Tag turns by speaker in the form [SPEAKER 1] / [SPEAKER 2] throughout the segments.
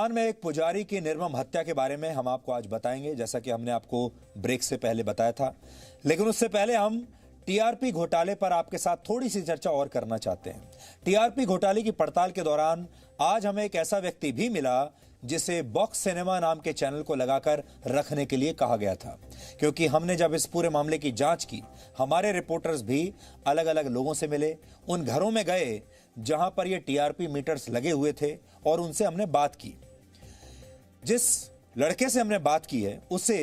[SPEAKER 1] राजस्थान में एक पुजारी की निर्मम हत्या के बारे में हम आपको आज बताएंगे, जैसा कि हमने आपको ब्रेक से पहले बताया था। लेकिन उससे पहले हम टीआरपी घोटाले पर आपके साथ थोड़ी सी चर्चा और करना चाहते हैं। टीआरपी घोटाले की पड़ताल के दौरान आज हमें एक ऐसा व्यक्ति भी मिला जिसे बॉक्स सिनेमा नाम के चैनल को लगाकर रखने के लिए कहा गया था, क्योंकि हमने जब इस पूरे मामले की जांच की, हमारे रिपोर्टर्स भी अलग अलग लोगों से मिले, उन घरों में गए जहां पर ये टीआरपी मीटर्स लगे हुए थे और उनसे हमने बात की। जिस लड़के से हमने बात की है उसे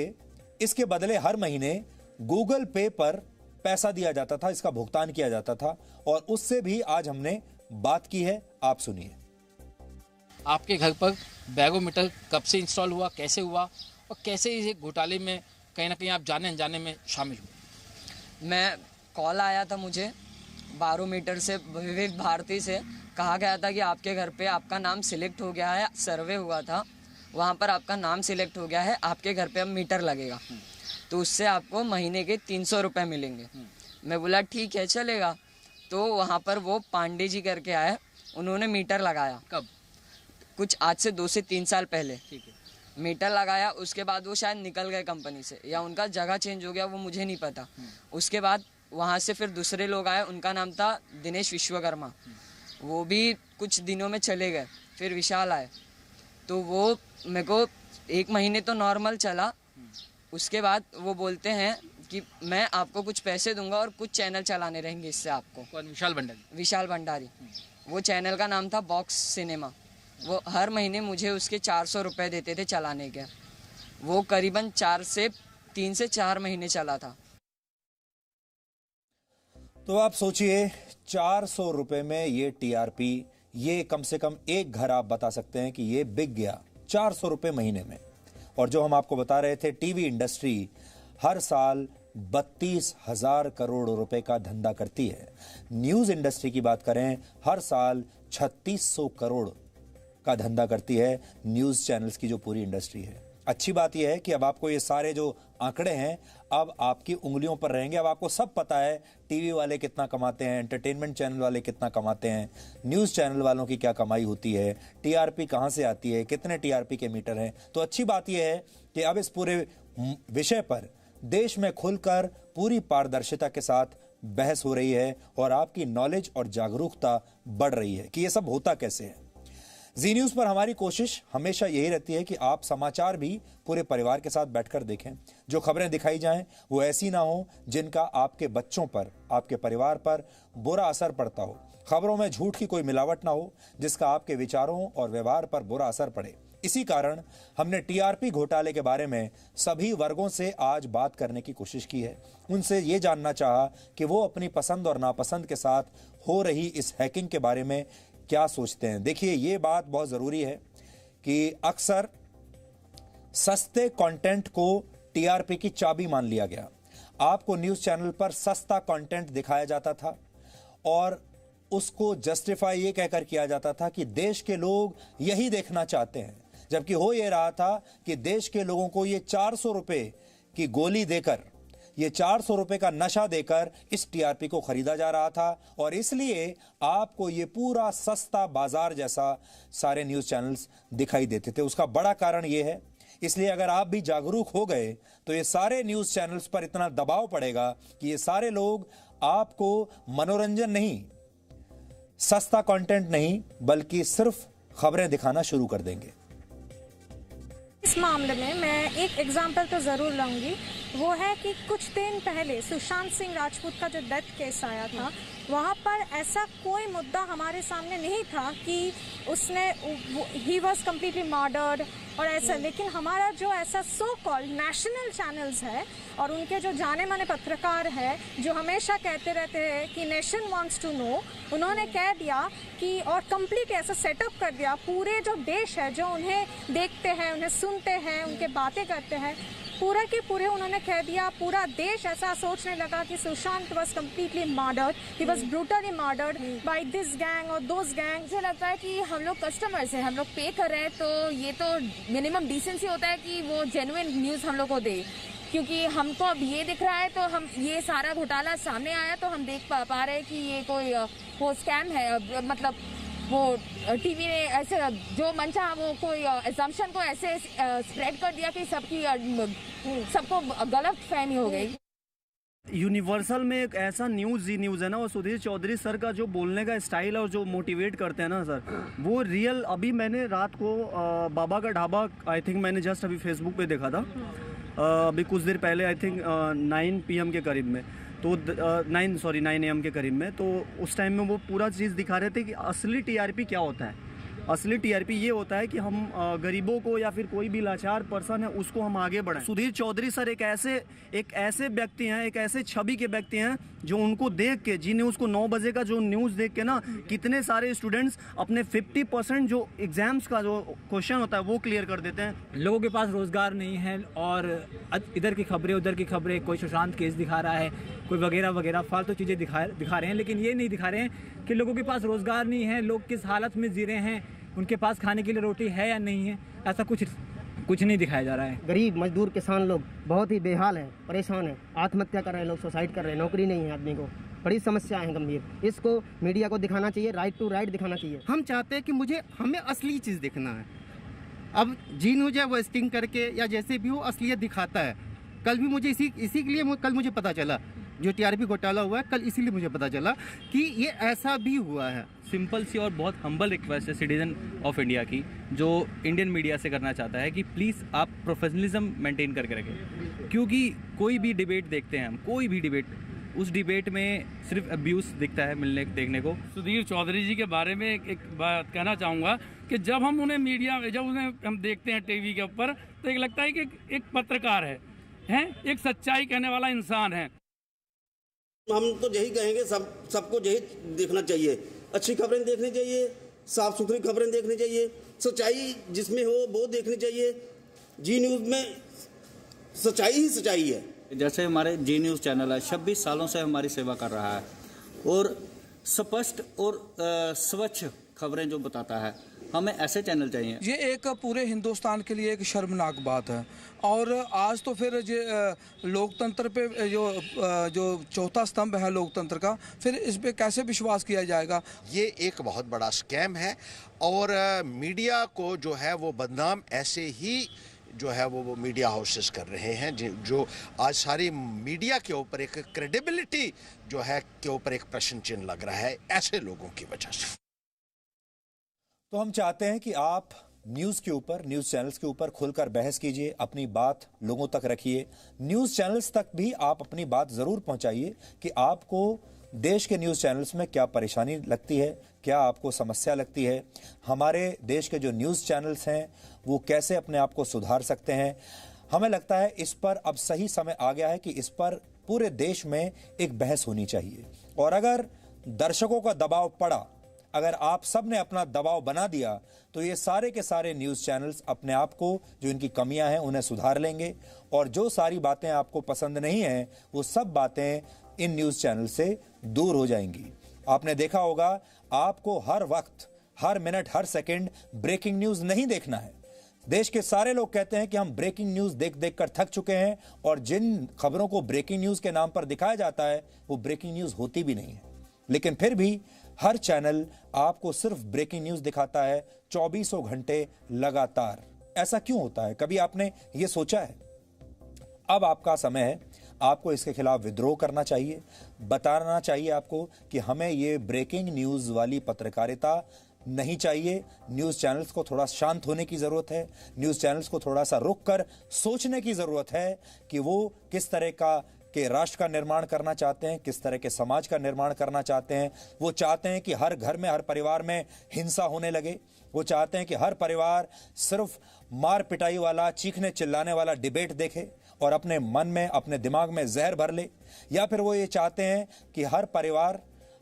[SPEAKER 1] इसके बदले हर महीने गूगल पे पर पैसा दिया जाता था, इसका भुगतान किया जाता था और उससे भी आज हमने बात की है। आप सुनिए।
[SPEAKER 2] आपके घर पर बैरोमीटर कब से इंस्टॉल हुआ, कैसे हुआ और कैसे इस घोटाले में कहीं ना कहीं आप जाने अनजाने में शामिल हुए?
[SPEAKER 3] मैं कॉल आया था मुझे बैरोमीटर से, विवेक भारती से कहा गया था कि आपके घर पे आपका नाम सिलेक्ट हो गया है, सर्वे हुआ था, वहाँ पर आपका नाम सिलेक्ट हो गया है, आपके घर पे अब मीटर लगेगा, तो उससे आपको महीने के 300 रुपये मिलेंगे। मैं बोला ठीक है चलेगा। तो वहाँ पर वो पांडे जी करके आए, उन्होंने मीटर लगाया।
[SPEAKER 2] कब?
[SPEAKER 3] कुछ आज से 2 से 3 साल पहले।
[SPEAKER 2] ठीक है।
[SPEAKER 3] मीटर लगाया, उसके बाद वो शायद निकल गए कंपनी से या उनका जगह चेंज हो गया, वो मुझे नहीं पता। उसके बाद वहाँ से फिर दूसरे लोग आए, उनका नाम था दिनेश विश्वकर्मा, वो भी कुछ दिनों में चले गए। फिर विशाल आए, तो वो मेरे को 1 महीने तो नॉर्मल चला। उसके बाद वो बोलते हैं कि मैं आपको कुछ पैसे दूंगा और कुछ चैनल चलाने रहेंगे इससे आपको।
[SPEAKER 2] कौन? विशाल भंडारी।
[SPEAKER 3] विशाल भंडारी। वो चैनल का नाम था बॉक्स सिनेमा। वो हर महीने मुझे उसके 400 रुपये देते थे चलाने के। वो करीबन 3 से 4 महीने चला था।
[SPEAKER 1] तो आप सोचिए, 400 रुपए में ये टीआरपी, ये कम से कम एक घर आप बता सकते हैं कि ये बिक गया 400 रुपए महीने में। और जो हम आपको बता रहे थे, टीवी इंडस्ट्री हर साल 32,000 करोड़ रुपए का धंधा करती है। न्यूज इंडस्ट्री की बात करें, हर साल 3600 करोड़ का धंधा करती है न्यूज चैनल्स की जो पूरी इंडस्ट्री है। अच्छी बात यह है कि अब आपको ये सारे जो आंकड़े हैं अब आपकी उंगलियों पर रहेंगे। अब आपको सब पता है टीवी वाले कितना कमाते हैं, एंटरटेनमेंट चैनल वाले कितना कमाते हैं, न्यूज़ चैनल वालों की क्या कमाई होती है, टीआरपी कहां से आती है, कितने टीआरपी के मीटर हैं। तो अच्छी बात यह है कि अब इस पूरे विषय पर देश में खुलकर पूरी पारदर्शिता के साथ बहस हो रही है और आपकी नॉलेज और जागरूकता बढ़ रही है कि ये सब होता कैसे है। जी न्यूज़ पर हमारी कोशिश हमेशा यही रहती है कि आप समाचार भी पूरे परिवार के साथ बैठकर देखें। जो खबरें दिखाई जाएं वो ऐसी ना हो जिनका आपके बच्चों पर, आपके परिवार पर बुरा असर पड़ता हो। खबरों में झूठ की कोई मिलावट ना हो जिसका आपके विचारों और व्यवहार पर बुरा असर पड़े। इसी कारण हमने टीआरपी घोटाले के बारे में सभी वर्गों से आज बात करने की कोशिश की है। उनसे ये जानना चाहा कि वो अपनी पसंद और नापसंद के साथ हो रही इस हैकिंग के बारे में क्या सोचते हैं। देखिए, ये बात बहुत जरूरी है कि अक्सर सस्ते कंटेंट को टीआरपी की चाबी मान लिया गया। आपको न्यूज़ चैनल पर सस्ता कंटेंट दिखाया जाता था और उसको जस्टिफाई ये कहकर किया जाता था कि देश के लोग यही देखना चाहते हैं, जबकि हो ये रहा था कि देश के लोगों को ये 400 रुपए की गोली देकर, ये 400 रुपए का नशा देकर इस टीआरपी को खरीदा जा रहा था और इसलिए आपको ये पूरा सस्ता बाजार जैसा सारे न्यूज़ चैनल्स दिखाई देते थे। उसका बड़ा कारण ये है, इसलिए अगर आप भी जागरूक हो गए तो ये सारे न्यूज़ चैनल्स पर इतना दबाव पड़ेगा कि ये सारे लोग आपको मनोरंजन नहीं, सस्ता कंटेंट नहीं, बल्कि सिर्फ खबरें दिखाना शुरू कर देंगे।
[SPEAKER 4] इस मामले में मैं एक एग्जाम्पल तो ज़रूर लाऊंगी। वो है कि कुछ दिन पहले सुशांत सिंह राजपूत का जो डेथ केस आया था, वहाँ पर ऐसा कोई मुद्दा हमारे सामने नहीं था कि उसने ही वॉज कम्प्लीटली मर्डर्ड और ऐसा। लेकिन हमारा जो ऐसा सो कॉल्ड नेशनल चैनल्स है और उनके जो जाने माने पत्रकार है जो हमेशा कहते रहते हैं कि नेशन वांट्स टू नो, उन्होंने कह दिया कि और कंप्लीट ऐसा सेटअप कर दिया, पूरे जो देश है जो उन्हें देखते हैं, उन्हें सुनते हैं, उनके बातें करते हैं, पूरा के पूरे उन्होंने कह दिया, पूरा देश ऐसा सोचने लगा कि Sushant was completely murdered, he was brutally murdered by this gang और दोस गैंग।
[SPEAKER 5] मुझे लगता है कि हम लोग कस्टमर्स हैं, हम लोग पे कर रहे हैं, तो ये तो मिनिमम डिसेंसी होता है कि वो जेन्युइन न्यूज़ हम लोग को दे, क्योंकि हमको अब ये दिख रहा है तो हम ये सारा घोटाला सामने आया तो हम देख पा रहे हैं कि ये कोई वो स्कैम है, मतलब वो टीवी ने ऐसे जो मन चाहा वो कोई एजम्पशन को ऐसे स्प्रेड कर दिया कि सबको गलत फहमी हो गई।
[SPEAKER 6] यूनिवर्सल में एक ऐसा जी न्यूज़ है ना, वो सुधीर चौधरी सर का जो बोलने का स्टाइल है और जो मोटिवेट करते हैं ना सर, वो रियल। अभी मैंने रात को बाबा का ढाबा आई थिंक मैंने जस्ट अभी फेसबुक पे देखा था, अभी कुछ देर पहले आई थिंक 9 PM के करीब में, तो 9 AM के करीब में, तो उस टाइम में वो पूरा चीज़ दिखा रहे थे कि असली TRP क्या होता है। असली TRP ये होता है कि हम गरीबों को या फिर कोई भी लाचार पर्सन है उसको हम आगे बढ़ाएं। सुधीर चौधरी सर एक ऐसे व्यक्ति हैं, एक ऐसे छवि के व्यक्ति हैं जो उनको देख के, जी न्यूज़ को 9 बजे का जो न्यूज़ देख के ना कितने सारे स्टूडेंट्स अपने 50% जो एग्जाम्स का जो क्वेश्चन होता है वो क्लियर कर देते हैं।
[SPEAKER 7] लोगों के पास रोज़गार नहीं है और इधर की खबरें उधर की खबरें, कोई सुशांत केस दिखा रहा है, कोई वगैरह वगैरह फालतू चीज़ें दिखा रहे हैं, लेकिन ये नहीं दिखा रहे हैं कि लोगों के पास रोज़गार नहीं है, लोग किस हालत में जी रहे हैं, उनके पास खाने के लिए रोटी है या नहीं है, ऐसा कुछ नहीं दिखाया जा रहा है।
[SPEAKER 8] गरीब मजदूर किसान लोग बहुत ही बेहाल हैं, परेशान हैं, आत्महत्या कर रहे हैं लोग, सुसाइड कर रहे हैं, नौकरी नहीं है आदमी को, बड़ी समस्याएं हैं गंभीर। इसको मीडिया को दिखाना चाहिए, राइट टू राइट दिखाना चाहिए।
[SPEAKER 9] हम चाहते हैं कि हमें असली चीज़ दिखना है। अब जी न्यूज़ है वो स्टिंग करके या जैसे भी हो असलियत दिखाता है। कल भी मुझे इसी के लिए कल मुझे पता चला जो TRP घोटाला हुआ है, कल इसीलिए मुझे पता चला कि ये ऐसा भी हुआ है।
[SPEAKER 10] सिंपल सी और बहुत हम्बल रिक्वेस्ट है सिटीजन ऑफ इंडिया की, जो इंडियन मीडिया से करना चाहता है कि प्लीज़ आप प्रोफेशनलिज्म मेंटेन करके रखें, क्योंकि कोई भी डिबेट देखते हैं हम, कोई भी डिबेट, उस डिबेट में सिर्फ अब्यूज़ दिखता है देखने को।
[SPEAKER 11] सुधीर चौधरी जी के बारे में एक बात कहना चाहूँगा कि जब हम उन्हें हम देखते हैं टीवी के ऊपर, तो एक लगता है कि एक पत्रकार है, एक सच्चाई कहने वाला इंसान है।
[SPEAKER 12] हम तो यही कहेंगे, सबको यही देखना चाहिए, अच्छी खबरें देखनी चाहिए, साफ सुथरी खबरें देखनी चाहिए, सच्चाई जिसमें हो वो देखनी चाहिए। जी न्यूज़ में सच्चाई ही सच्चाई है।
[SPEAKER 13] जैसे हमारे जी न्यूज़ चैनल है, 26 सालों से हमारी सेवा कर रहा है और स्पष्ट और स्वच्छ खबरें जो बताता है, हमें ऐसे चैनल चाहिए।
[SPEAKER 14] ये एक पूरे हिंदुस्तान के लिए एक शर्मनाक बात है। और आज तो फिर लोकतंत्र पे जो चौथा स्तंभ है लोकतंत्र का, फिर इस पे कैसे विश्वास किया जाएगा?
[SPEAKER 15] ये एक बहुत बड़ा स्कैम है और मीडिया को जो है वो बदनाम ऐसे ही जो है वो मीडिया हाउसेस कर रहे हैं, जो आज सारी मीडिया के ऊपर एक क्रेडिबिलिटी जो है के ऊपर एक प्रश्न चिन्ह लग रहा है ऐसे लोगों की वजह से।
[SPEAKER 1] तो हम चाहते हैं कि आप न्यूज़ के ऊपर, न्यूज़ चैनल्स के ऊपर खुलकर बहस कीजिए, अपनी बात लोगों तक रखिए। न्यूज़ चैनल्स तक भी आप अपनी बात ज़रूर पहुंचाइए कि आपको देश के न्यूज़ चैनल्स में क्या परेशानी लगती है, क्या आपको समस्या लगती है, हमारे देश के जो न्यूज़ चैनल्स हैं वो कैसे अपने आप को सुधार सकते हैं। हमें लगता है इस पर अब सही समय आ गया है कि इस पर पूरे देश में एक बहस होनी चाहिए। और अगर दर्शकों का दबाव पड़ा, अगर आप सब ने अपना दबाव बना दिया, तो ये सारे के सारे न्यूज़ चैनल्स अपने आप को, जो इनकी कमियां हैं उन्हें सुधार लेंगे और जो सारी बातें आपको पसंद नहीं हैं वो सब बातें इन न्यूज़ चैनल से दूर हो जाएंगी। आपने देखा होगा, आपको हर वक्त, हर मिनट, हर सेकंड ब्रेकिंग न्यूज़ नहीं देखना है। देश के सारे लोग कहते हैं कि हम ब्रेकिंग न्यूज़ देख देख कर थक चुके हैं और जिन खबरों को ब्रेकिंग न्यूज़ के नाम पर दिखाया जाता है वो ब्रेकिंग न्यूज़ होती भी नहीं है। लेकिन फिर भी हर चैनल आपको सिर्फ ब्रेकिंग न्यूज़ दिखाता है 24 घंटे लगातार। ऐसा क्यों होता है? कभी आपने ये सोचा है? अब आपका समय है, आपको इसके खिलाफ विद्रोह करना चाहिए, बताना चाहिए आपको कि हमें ये ब्रेकिंग न्यूज़ वाली पत्रकारिता नहीं चाहिए। न्यूज़ चैनल्स को थोड़ा शांत होने की ज़रूरत है, न्यूज़ चैनल्स को थोड़ा सा रुक कर सोचने की ज़रूरत है कि वो किस तरह के राष्ट्र का निर्माण करना चाहते हैं, किस तरह के समाज का निर्माण करना चाहते हैं। वो चाहते हैं कि हर घर में, हर परिवार में हिंसा होने लगे। वो चाहते हैं कि हर परिवार सिर्फ मार पिटाई वाला, चीखने चिल्लाने वाला डिबेट देखे और अपने मन में, अपने दिमाग में जहर भर ले। या फिर वो ये चाहते हैं कि हर परिवार,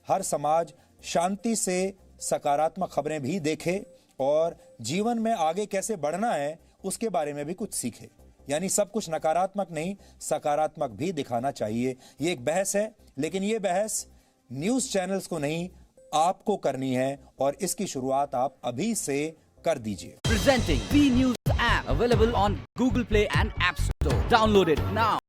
[SPEAKER 1] हर समाज शांति से सकारात्मक खबरें भी देखे और जीवन में आगे कैसे बढ़ना है उसके बारे में भी कुछ सीखे। यानी सब कुछ नकारात्मक नहीं, सकारात्मक भी दिखाना चाहिए। ये एक बहस है, लेकिन ये बहस न्यूज़ चैनल्स को नहीं, आपको करनी है और इसकी शुरुआत आप अभी से कर दीजिए।
[SPEAKER 16] Presenting B News app available on Google Play and App Store. Download it now.